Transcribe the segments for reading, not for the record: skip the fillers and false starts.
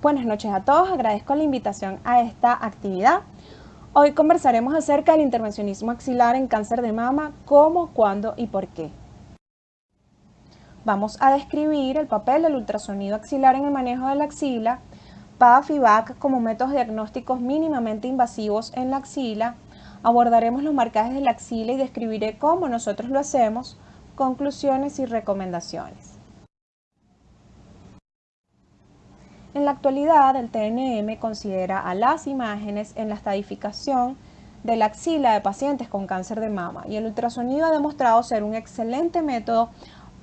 Buenas noches a todos, agradezco la invitación a esta actividad. Hoy conversaremos acerca del intervencionismo axilar en cáncer de mama, cómo, cuándo y por qué. Vamos a describir el papel del ultrasonido axilar en el manejo de la axila, PAF y VAC como métodos diagnósticos mínimamente invasivos en la axila. Abordaremos los marcajes de la axila y describiré cómo nosotros lo hacemos, conclusiones y recomendaciones. En la actualidad, el TNM considera a las imágenes en la estadificación de la axila de pacientes con cáncer de mama y el ultrasonido ha demostrado ser un excelente método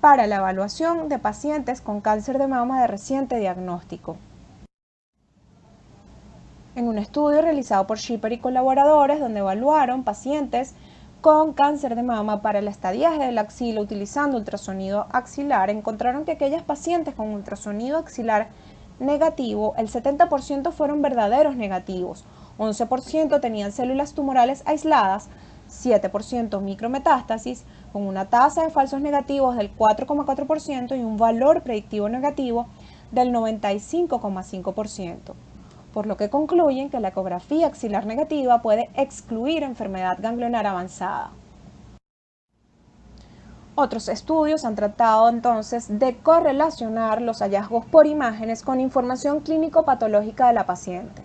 para la evaluación de pacientes con cáncer de mama de reciente diagnóstico. En un estudio realizado por Shipper y colaboradores, donde evaluaron pacientes con cáncer de mama para el estadiaje de la axila utilizando ultrasonido axilar, encontraron que aquellas pacientes con ultrasonido axilar negativo, el 70% fueron verdaderos negativos, 11% tenían células tumorales aisladas, 7% micrometástasis, con una tasa de falsos negativos del 4,4% y un valor predictivo negativo del 95,5%, por lo que concluyen que la ecografía axilar negativa puede excluir enfermedad ganglionar avanzada. Otros estudios han tratado entonces de correlacionar los hallazgos por imágenes con información clínico-patológica de la paciente.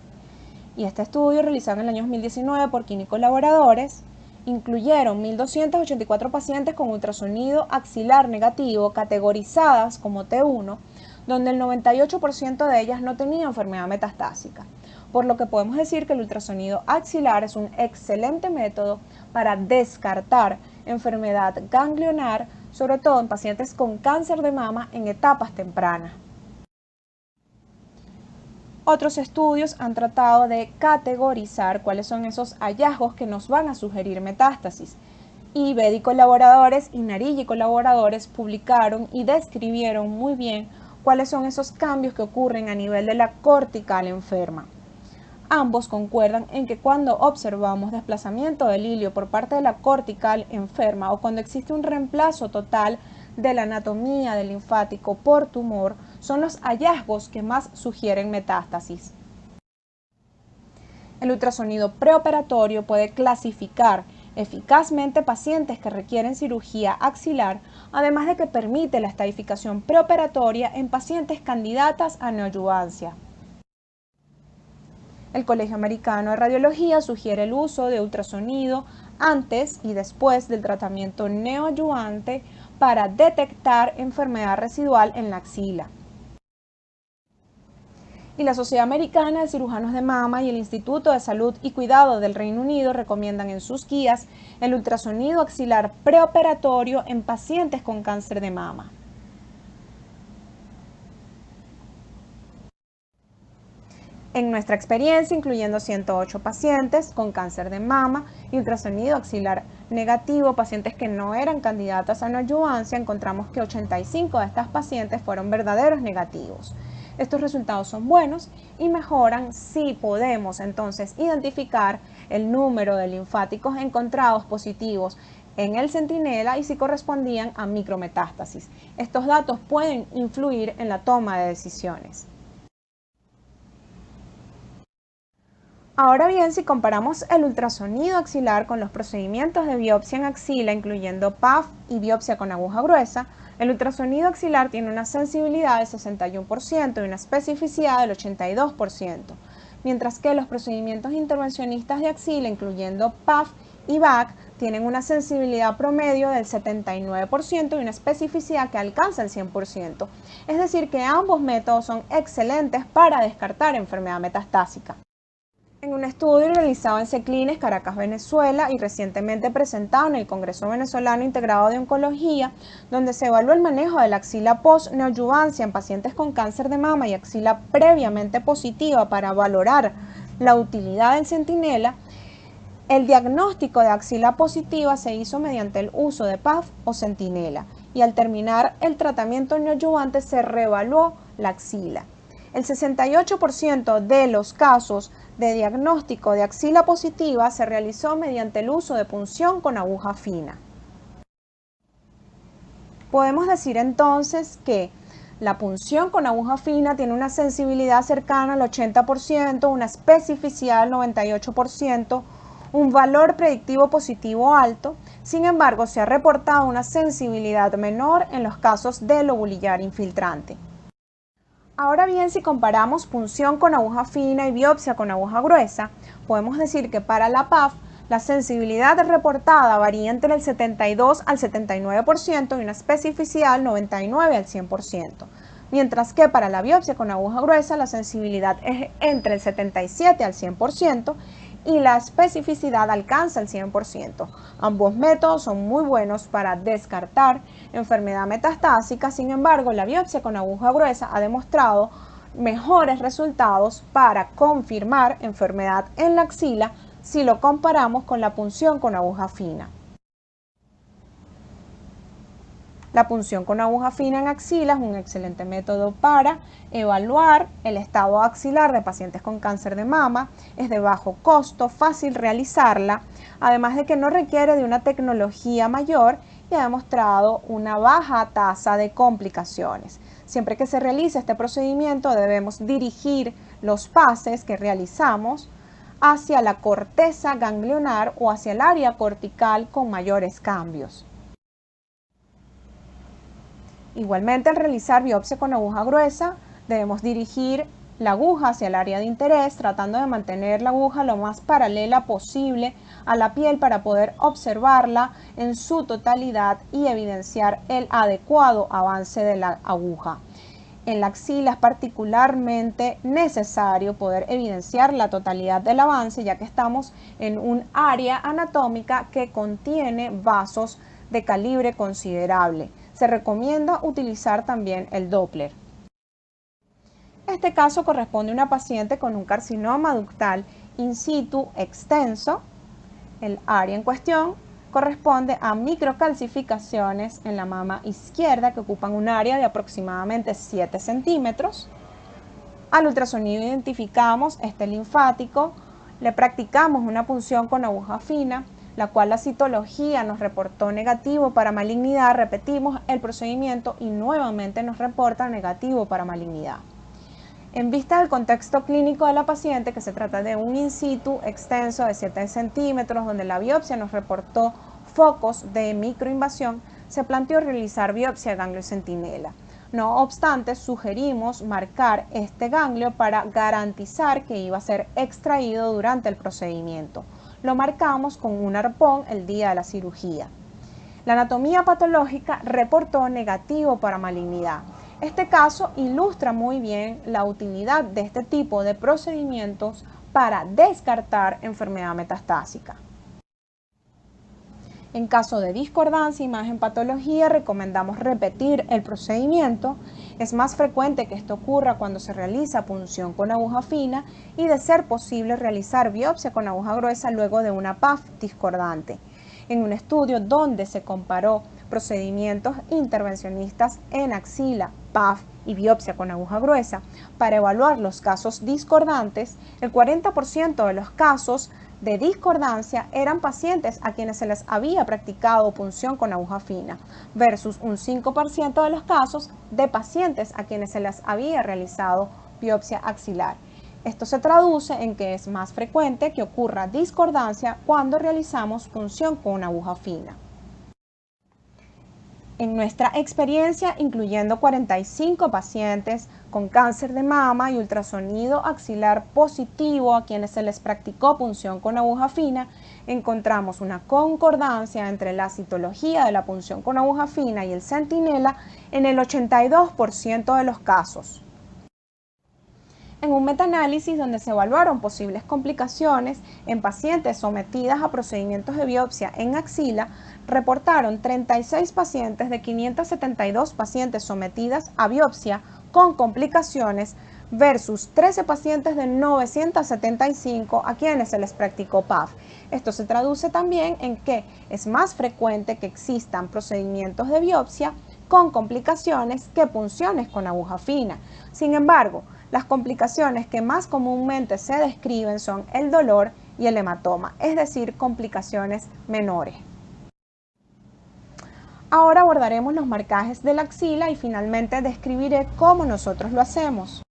Y este estudio, realizado en el año 2019 por Quini y colaboradores, incluyeron 1.284 pacientes con ultrasonido axilar negativo categorizadas como T1, donde el 98% de ellas no tenía enfermedad metastásica, por lo que podemos decir que el ultrasonido axilar es un excelente método para descartar enfermedad ganglionar, sobre todo en pacientes con cáncer de mama en etapas tempranas. Otros estudios han tratado de categorizar cuáles son esos hallazgos que nos van a sugerir metástasis. Y Bedi y colaboradores y Narigi y colaboradores publicaron y describieron muy bien cuáles son esos cambios que ocurren a nivel de la cortical enferma. Ambos concuerdan en que cuando observamos desplazamiento del hilio por parte de la cortical enferma o cuando existe un reemplazo total de la anatomía del linfático por tumor, son los hallazgos que más sugieren metástasis. El ultrasonido preoperatorio puede clasificar eficazmente pacientes que requieren cirugía axilar, además de que permite la estadificación preoperatoria en pacientes candidatas a neoadyuvancia. El Colegio Americano de Radiología sugiere el uso de ultrasonido antes y después del tratamiento neoadyuvante para detectar enfermedad residual en la axila. Y la Sociedad Americana de Cirujanos de Mama y el Instituto de Salud y Cuidado del Reino Unido recomiendan en sus guías el ultrasonido axilar preoperatorio en pacientes con cáncer de mama. En nuestra experiencia, incluyendo 108 pacientes con cáncer de mama y ultrasonido axilar negativo, pacientes que no eran candidatas a neoadyuvancia, encontramos que 85 de estas pacientes fueron verdaderos negativos. Estos resultados son buenos y mejoran si podemos entonces identificar el número de linfáticos encontrados positivos en el centinela y si correspondían a micrometástasis. Estos datos pueden influir en la toma de decisiones. Ahora bien, si comparamos el ultrasonido axilar con los procedimientos de biopsia en axila, incluyendo PAF y biopsia con aguja gruesa, el ultrasonido axilar tiene una sensibilidad del 61% y una especificidad del 82%, mientras que los procedimientos intervencionistas de axila, incluyendo PAF y VAC, tienen una sensibilidad promedio del 79% y una especificidad que alcanza el 100%. Es decir, que ambos métodos son excelentes para descartar enfermedad metastásica. En un estudio realizado en CECLINES, Caracas, Venezuela, y recientemente presentado en el Congreso Venezolano Integrado de Oncología, donde se evaluó el manejo de la axila post-neoadyuvancia en pacientes con cáncer de mama y axila previamente positiva para valorar la utilidad del centinela, el diagnóstico de axila positiva se hizo mediante el uso de PAF o centinela, y al terminar el tratamiento neoadyuvante se reevaluó la axila. El 68% de los casos de diagnóstico de axila positiva se realizó mediante el uso de punción con aguja fina. Podemos decir entonces que La punción con aguja fina tiene una sensibilidad cercana al 80%, una especificidad del 98%, un valor predictivo positivo alto. Sin embargo, se ha reportado una sensibilidad menor en los casos de lobulillar infiltrante. Ahora bien, si comparamos punción con aguja fina y biopsia con aguja gruesa, podemos decir que para la PAF la sensibilidad reportada varía entre el 72 al 79% y una especificidad del 99 al 100%, mientras que para la biopsia con aguja gruesa la sensibilidad es entre el 77 al 100% y la especificidad alcanza el 100%. Ambos métodos son muy buenos para descartar enfermedad metastásica. Sin embargo, la biopsia con aguja gruesa ha demostrado mejores resultados para confirmar enfermedad en la axila si lo comparamos con la punción con aguja fina. La punción con aguja fina en axila es un excelente método para evaluar el estado axilar de pacientes con cáncer de mama. Es de bajo costo, fácil realizarla, además de que no requiere de una tecnología mayor y ha demostrado una baja tasa de complicaciones. Siempre que se realice este procedimiento debemos dirigir los pases que realizamos hacia la corteza ganglionar o hacia el área cortical con mayores cambios. Igualmente, al realizar biopsia con aguja gruesa, debemos dirigir la aguja hacia el área de interés, tratando de mantener la aguja lo más paralela posible a la piel para poder observarla en su totalidad y evidenciar el adecuado avance de la aguja. En la axila es particularmente necesario poder evidenciar la totalidad del avance, ya que estamos en un área anatómica que contiene vasos de calibre considerable. Se recomienda utilizar también el Doppler. Este caso corresponde a una paciente con un carcinoma ductal in situ extenso. El área en cuestión corresponde a microcalcificaciones en la mama izquierda que ocupan un área de aproximadamente 7 centímetros. Al ultrasonido identificamos este linfático, le practicamos una punción con aguja fina, la cual la citología nos reportó negativo para malignidad. Repetimos el procedimiento y nuevamente nos reporta negativo para malignidad. En vista del contexto clínico de la paciente, que se trata de un in situ extenso de 7 centímetros, donde la biopsia nos reportó focos de microinvasión, se planteó realizar biopsia de ganglio centinela. No obstante, sugerimos marcar este ganglio para garantizar que iba a ser extraído durante el procedimiento. Lo marcamos con un arpón el día de la cirugía. La anatomía patológica reportó negativo para malignidad. Este caso ilustra muy bien la utilidad de este tipo de procedimientos para descartar enfermedad metastásica. En caso de discordancia imagen-patología, recomendamos repetir el procedimiento. Es más frecuente que esto ocurra cuando se realiza punción con aguja fina y, de ser posible, realizar biopsia con aguja gruesa luego de una PAF discordante. En un estudio donde se comparó procedimientos intervencionistas en axila, PAF y biopsia con aguja gruesa para evaluar los casos discordantes, el 40% de los casos de discordancia eran pacientes a quienes se les había practicado punción con aguja fina, versus un 5% de los casos de pacientes a quienes se les había realizado biopsia axilar. Esto se traduce en que es más frecuente que ocurra discordancia cuando realizamos punción con aguja fina. En nuestra experiencia, incluyendo 45 pacientes con cáncer de mama y ultrasonido axilar positivo a quienes se les practicó punción con aguja fina, encontramos una concordancia entre la citología de la punción con aguja fina y el centinela en el 82% de los casos. En un metaanálisis donde se evaluaron posibles complicaciones en pacientes sometidas a procedimientos de biopsia en axila, reportaron 36 pacientes de 572 pacientes sometidas a biopsia con complicaciones versus 13 pacientes de 975 a quienes se les practicó PAF. Esto se traduce también en que es más frecuente que existan procedimientos de biopsia con complicaciones que punciones con aguja fina. Sin embargo, las complicaciones que más comúnmente se describen son el dolor y el hematoma, es decir, complicaciones menores. Ahora abordaremos los marcajes de la axila y finalmente describiré cómo nosotros lo hacemos.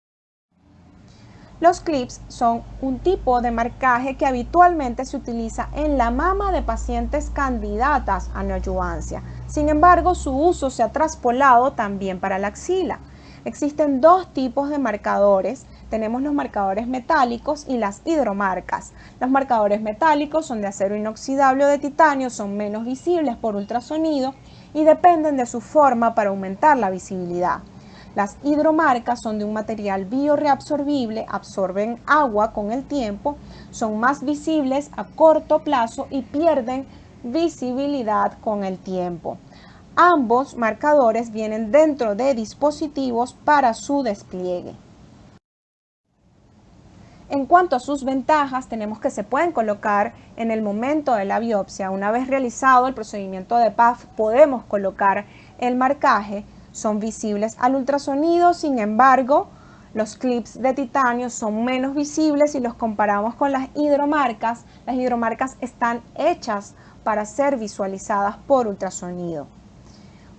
Los clips son un tipo de marcaje que habitualmente se utiliza en la mama de pacientes candidatas a neoadyuvancia. Sin embargo, su uso se ha traspolado también para la axila. Existen dos tipos de marcadores. Tenemos los marcadores metálicos y las hidromarcas. Los marcadores metálicos son de acero inoxidable o de titanio, son menos visibles por ultrasonido y dependen de su forma para aumentar la visibilidad. Las hidromarcas son de un material bioreabsorbible, absorben agua con el tiempo, son más visibles a corto plazo y pierden visibilidad con el tiempo. Ambos marcadores vienen dentro de dispositivos para su despliegue. En cuanto a sus ventajas, tenemos que se pueden colocar en el momento de la biopsia. Una vez realizado el procedimiento de PAF, podemos colocar el marcaje. Son visibles al ultrasonido, sin embargo, los clips de titanio son menos visibles si los comparamos con las hidromarcas. Las hidromarcas están hechas para ser visualizadas por ultrasonido.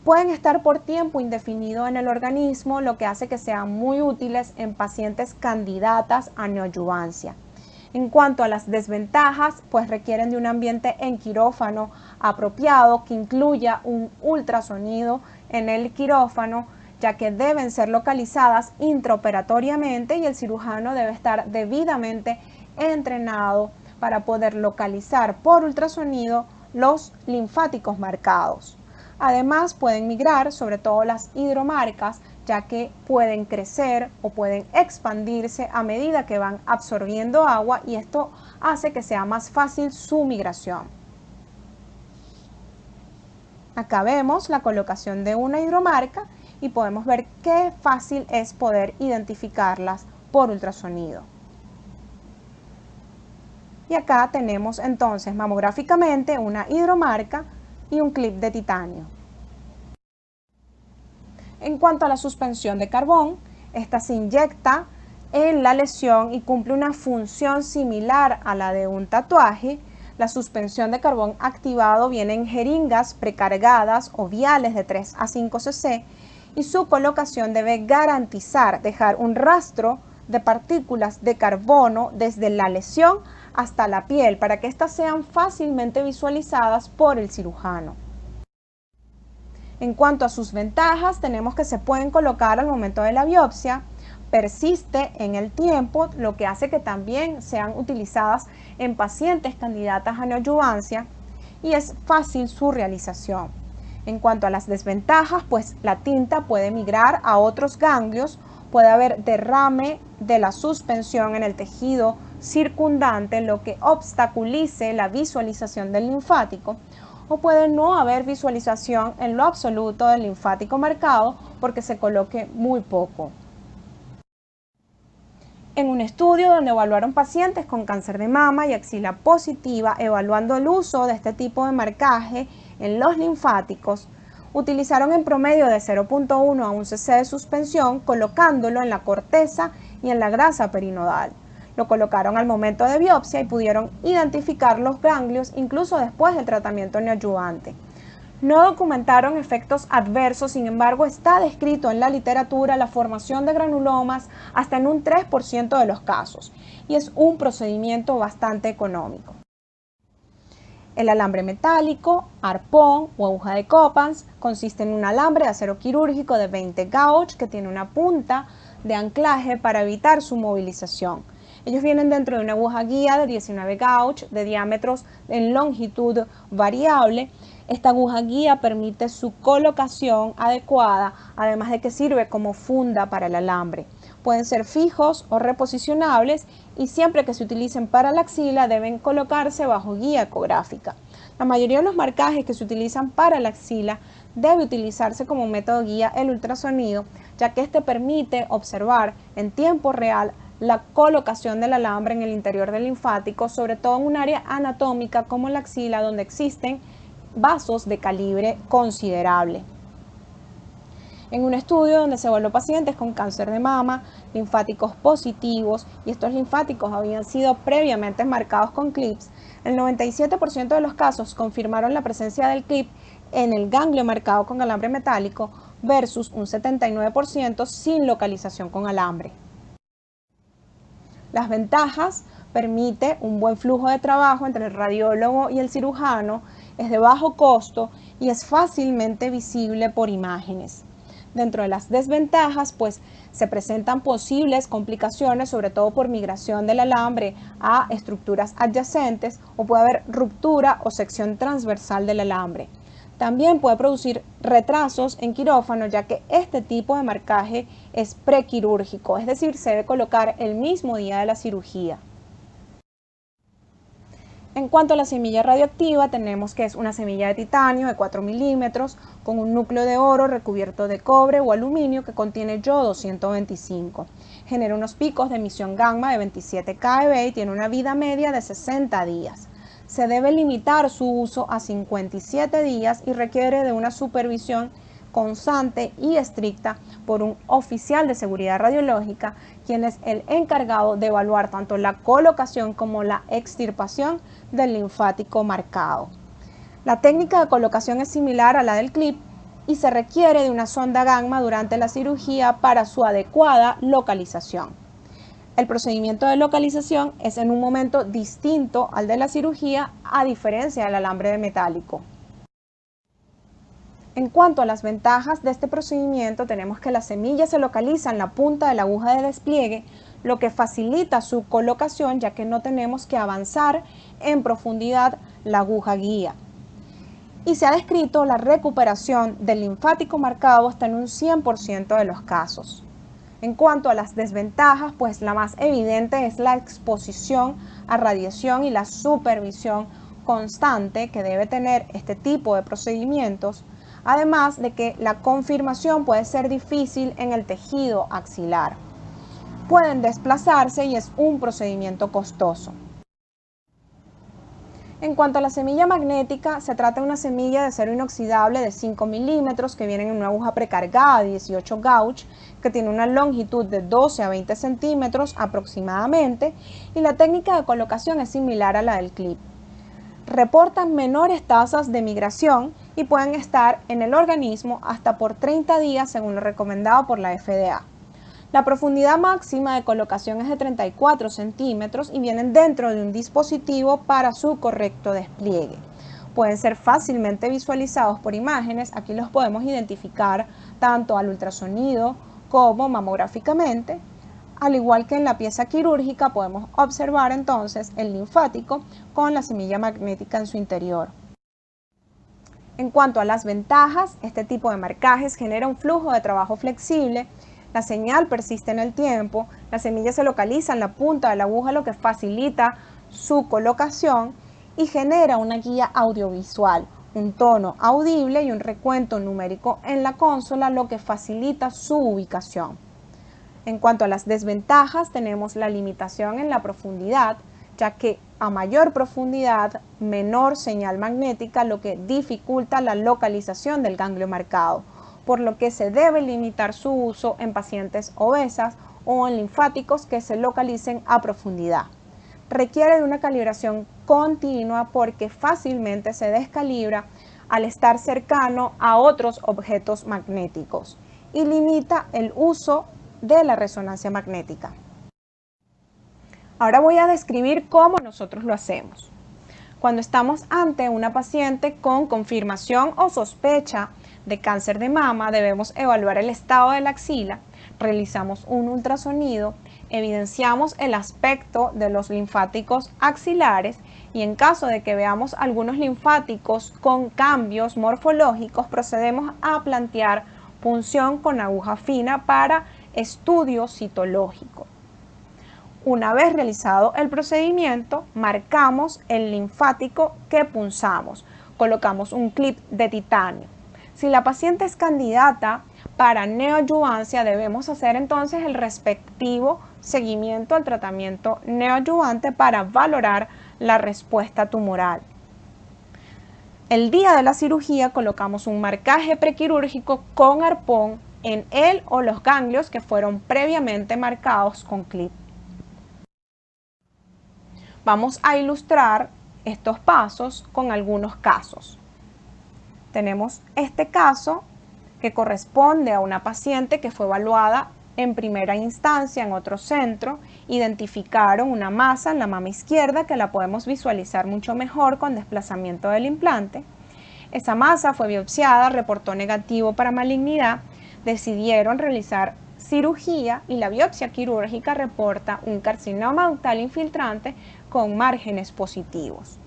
Pueden estar por tiempo indefinido en el organismo, lo que hace que sean muy útiles en pacientes candidatas a neoadyuvancia. En cuanto a las desventajas, pues requieren de un ambiente en quirófano apropiado que incluya un ultrasonido en el quirófano, ya que deben ser localizadas intraoperatoriamente y el cirujano debe estar debidamente entrenado para poder localizar por ultrasonido los linfáticos marcados. Además, pueden migrar, sobre todo las hidromarcas, ya que pueden crecer o pueden expandirse a medida que van absorbiendo agua y esto hace que sea más fácil su migración. Acá vemos la colocación de una hidromarca y podemos ver qué fácil es poder identificarlas por ultrasonido. Y acá tenemos entonces mamográficamente una hidromarca y un clip de titanio. En cuanto a la suspensión de carbón, esta se inyecta en la lesión y cumple una función similar a la de un tatuaje. La suspensión de carbón activado viene en jeringas precargadas o viales de 3 a 5 cc y su colocación debe garantizar dejar un rastro de partículas de carbono desde la lesión hasta la piel para que éstas sean fácilmente visualizadas por el cirujano. En cuanto a sus ventajas, tenemos que se pueden colocar al momento de la biopsia, persiste en el tiempo, lo que hace que también sean utilizadas en pacientes candidatas a neoadyuvancia y es fácil su realización. En cuanto a las desventajas, pues la tinta puede migrar a otros ganglios, puede haber derrame de la suspensión en el tejido circundante, lo que obstaculice la visualización del linfático, o puede no haber visualización en lo absoluto del linfático marcado porque se coloque muy poco. En un estudio donde evaluaron pacientes con cáncer de mama y axila positiva, evaluando el uso de este tipo de marcaje en los linfáticos, utilizaron en promedio de 0.1 a 1 cc de suspensión, colocándolo en la corteza y en la grasa perinodal. Lo colocaron al momento de biopsia y pudieron identificar los ganglios incluso después del tratamiento neoadyuvante. No documentaron efectos adversos, sin embargo está descrito en la literatura la formación de granulomas hasta en un 3% de los casos y es un procedimiento bastante económico. El alambre metálico, arpón o aguja de Coppens consiste en un alambre de acero quirúrgico de 20 gauge que tiene una punta de anclaje para evitar su movilización. Ellos vienen dentro de una aguja guía de 19 gauge de diámetros en longitud variable. Esta aguja guía permite su colocación adecuada, además de que sirve como funda para el alambre. Pueden ser fijos o reposicionables y siempre que se utilicen para la axila deben colocarse bajo guía ecográfica. La mayoría de los marcajes que se utilizan para la axila debe utilizarse como método guía el ultrasonido, ya que este permite observar en tiempo real la colocación del alambre en el interior del linfático, sobre todo en un área anatómica como la axila, donde existen vasos de calibre considerable. En un estudio donde se evaluó pacientes con cáncer de mama, linfáticos positivos, y estos linfáticos habían sido previamente marcados con clips, el 97% de los casos confirmaron la presencia del clip en el ganglio marcado con alambre metálico versus un 79% sin localización con alambre. Las ventajas: permite un buen flujo de trabajo entre el radiólogo y el cirujano, es de bajo costo y es fácilmente visible por imágenes. Dentro de las desventajas, pues se presentan posibles complicaciones, sobre todo por migración del alambre a estructuras adyacentes, o puede haber ruptura o sección transversal del alambre. También puede producir retrasos en quirófano, ya que este tipo de marcaje es prequirúrgico, es decir, se debe colocar el mismo día de la cirugía. En cuanto a la semilla radioactiva, tenemos que es una semilla de titanio de 4 milímetros con un núcleo de oro recubierto de cobre o aluminio que contiene yodo 125. Genera unos picos de emisión gamma de 27 keV y tiene una vida media de 60 días. Se debe limitar su uso a 57 días y requiere de una supervisión constante y estricta por un oficial de seguridad radiológica, quien es el encargado de evaluar tanto la colocación como la extirpación del linfático marcado. La técnica de colocación es similar a la del clip y se requiere de una sonda gamma durante la cirugía para su adecuada localización. El procedimiento de localización es en un momento distinto al de la cirugía, a diferencia del alambre metálico. En cuanto a las ventajas de este procedimiento, tenemos que la semilla se localiza en la punta de la aguja de despliegue, lo que facilita su colocación, ya que no tenemos que avanzar en profundidad la aguja guía. Y se ha descrito la recuperación del linfático marcado hasta en un 100% de los casos. En cuanto a las desventajas, pues la más evidente es la exposición a radiación y la supervisión constante que debe tener este tipo de procedimientos, además de que la confirmación puede ser difícil en el tejido axilar. Pueden desplazarse y es un procedimiento costoso. En cuanto a la semilla magnética, se trata de una semilla de acero inoxidable de 5 milímetros que viene en una aguja precargada de 18 gauge, que tiene una longitud de 12 a 20 centímetros aproximadamente, y la técnica de colocación es similar a la del clip. Reportan menores tasas de migración y pueden estar en el organismo hasta por 30 días según lo recomendado por la FDA. La profundidad máxima de colocación es de 34 centímetros y vienen dentro de un dispositivo para su correcto despliegue. Pueden ser fácilmente visualizados por imágenes, aquí los podemos identificar tanto al ultrasonido como mamográficamente. Al igual que en la pieza quirúrgica, podemos observar entonces el linfático con la semilla magnética en su interior. En cuanto a las ventajas, este tipo de marcajes genera un flujo de trabajo flexible, la señal persiste en el tiempo, la semilla se localiza en la punta de la aguja, lo que facilita su colocación y genera una guía audiovisual, un tono audible y un recuento numérico en la consola, lo que facilita su ubicación. En cuanto a las desventajas, tenemos la limitación en la profundidad, ya que a mayor profundidad, menor señal magnética, lo que dificulta la localización del ganglio marcado, por lo que se debe limitar su uso en pacientes obesas o en linfáticos que se localicen a profundidad. Requiere de una calibración continua porque fácilmente se descalibra al estar cercano a otros objetos magnéticos y limita el uso de la resonancia magnética. Ahora voy a describir cómo nosotros lo hacemos. Cuando estamos ante una paciente con confirmación o sospecha de cáncer de mama, debemos evaluar el estado de la axila, realizamos un ultrasonido, evidenciamos el aspecto de los linfáticos axilares y en caso de que veamos algunos linfáticos con cambios morfológicos, procedemos a plantear punción con aguja fina para estudio citológico. Una vez realizado el procedimiento, marcamos el linfático que punzamos. Colocamos un clip de titanio. Si la paciente es candidata para neoadyuvancia, debemos hacer entonces el respectivo seguimiento al tratamiento neoadyuvante para valorar la respuesta tumoral. El día de la cirugía colocamos un marcaje prequirúrgico con arpón en el o los ganglios que fueron previamente marcados con clip. Vamos a ilustrar estos pasos con algunos casos. tenemos este caso que corresponde a una paciente que fue evaluada en primera instancia en otro centro. Identificaron una masa en la mama izquierda que la podemos visualizar mucho mejor con desplazamiento del implante. Esa masa fue biopsiada, reportó negativo para malignidad, decidieron realizar cirugía y la biopsia quirúrgica reporta un carcinoma ductal infiltrante con márgenes positivos.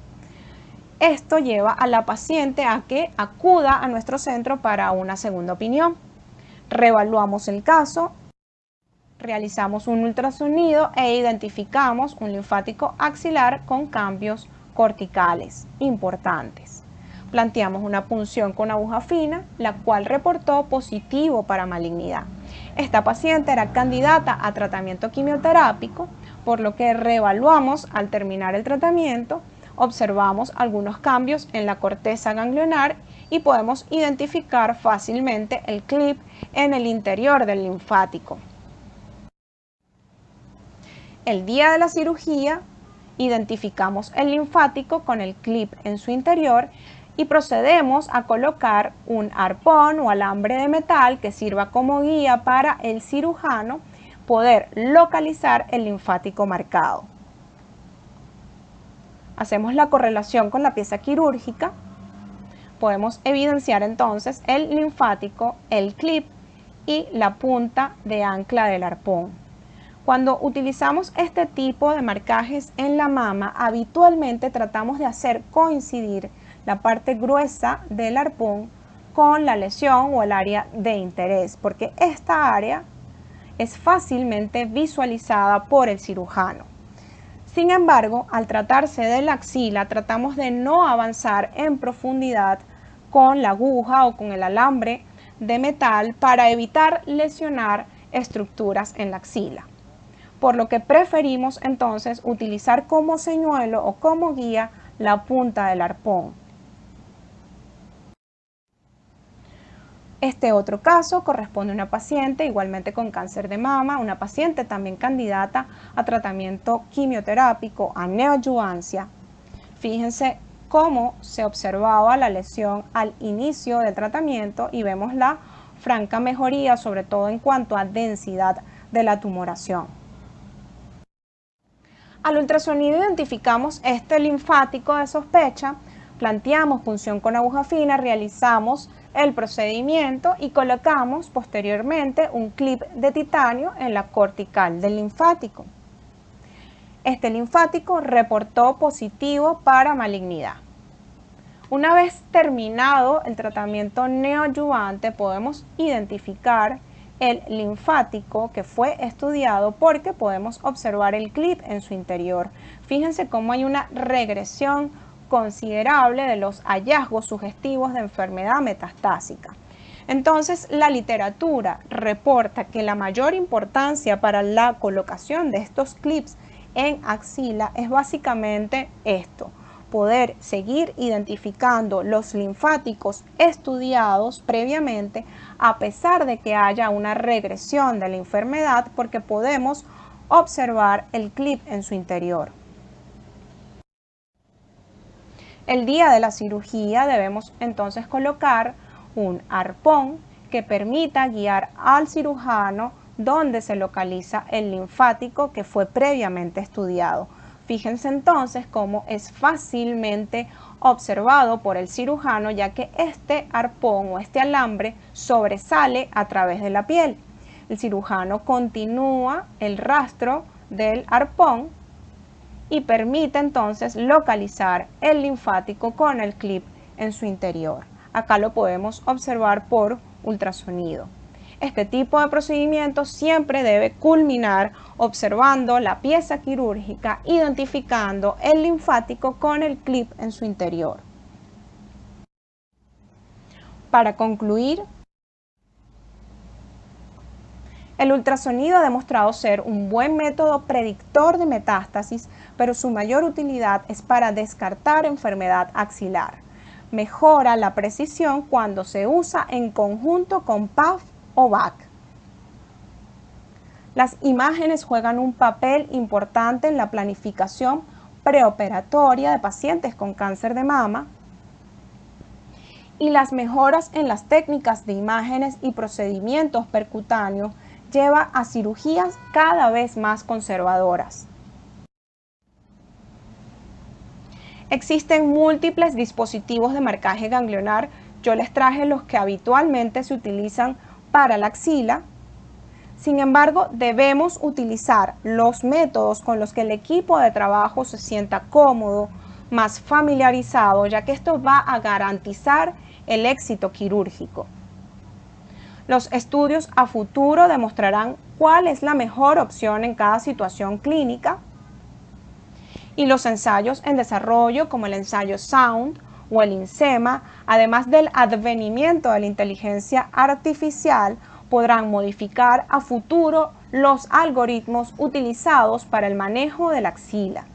Esto lleva a la paciente a que acuda a nuestro centro para una segunda opinión. Reevaluamos el caso, realizamos un ultrasonido e identificamos un linfático axilar con cambios corticales importantes. Planteamos una punción con aguja fina, la cual reportó positivo para malignidad. Esta paciente era candidata a tratamiento quimioterápico, por lo que reevaluamos al terminar el tratamiento. Observamos algunos cambios en la corteza ganglionar y podemos identificar fácilmente el clip en el interior del linfático. El día de la cirugía, identificamos el linfático con el clip en su interior y procedemos a colocar un arpón o alambre de metal que sirva como guía para el cirujano poder localizar el linfático marcado. Hacemos la correlación con la pieza quirúrgica, podemos evidenciar entonces el linfático, el clip y la punta de ancla del arpón. Cuando utilizamos este tipo de marcajes en la mama, habitualmente tratamos de hacer coincidir la parte gruesa del arpón con la lesión o el área de interés, porque esta área es fácilmente visualizada por el cirujano. Sin embargo, al tratarse de la axila, tratamos de no avanzar en profundidad con la aguja o con el alambre de metal para evitar lesionar estructuras en la axila. Por lo que preferimos entonces utilizar como señuelo o como guía la punta del arpón. Este otro caso corresponde a una paciente igualmente con cáncer de mama, una paciente también candidata a tratamiento quimioterápico, a neoadyuvancia. Fíjense cómo se observaba la lesión al inicio del tratamiento y vemos la franca mejoría, sobre todo en cuanto a densidad de la tumoración. Al ultrasonido identificamos este linfático de sospecha, planteamos punción con aguja fina, realizamos el procedimiento y colocamos posteriormente un clip de titanio en la cortical del linfático. Este linfático reportó positivo para malignidad. Una vez terminado el tratamiento neoadyuvante, podemos identificar el linfático que fue estudiado porque podemos observar el clip en su interior. Fíjense cómo hay una regresión considerable de los hallazgos sugestivos de enfermedad metastásica. Entonces, la literatura reporta que la mayor importancia para la colocación de estos clips en axila es básicamente esto: poder seguir identificando los linfáticos estudiados previamente a pesar de que haya una regresión de la enfermedad, porque podemos observar el clip en su interior. El día de la cirugía debemos entonces colocar un arpón que permita guiar al cirujano donde se localiza el linfático que fue previamente estudiado. Fíjense entonces cómo es fácilmente observado por el cirujano, ya que este arpón o este alambre sobresale a través de la piel. El cirujano continúa el rastro del arpón y permite entonces localizar el linfático con el clip en su interior. Acá lo podemos observar por ultrasonido. Este tipo de procedimiento siempre debe culminar observando la pieza quirúrgica, identificando el linfático con el clip en su interior. Para concluir, el ultrasonido ha demostrado ser un buen método predictor de metástasis, pero su mayor utilidad es para descartar enfermedad axilar. Mejora la precisión cuando se usa en conjunto con PAF o BAC. Las imágenes juegan un papel importante en la planificación preoperatoria de pacientes con cáncer de mama y las mejoras en las técnicas de imágenes y procedimientos percutáneos lleva a cirugías cada vez más conservadoras. Existen múltiples dispositivos de marcaje ganglionar. Yo les traje los que habitualmente se utilizan para la axila. Sin embargo, debemos utilizar los métodos con los que el equipo de trabajo se sienta cómodo, más familiarizado, ya que esto va a garantizar el éxito quirúrgico. Los estudios a futuro demostrarán cuál es la mejor opción en cada situación clínica, y los ensayos en desarrollo como el ensayo SOUND o el INSEMA, además del advenimiento de la inteligencia artificial, podrán modificar a futuro los algoritmos utilizados para el manejo de la axila.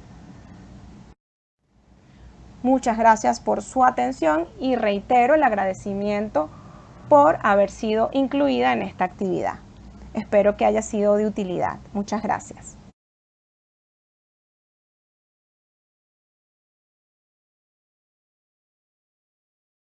Muchas gracias por su atención y reitero el agradecimiento por haber sido incluida en esta actividad. Espero que haya sido de utilidad. Muchas gracias.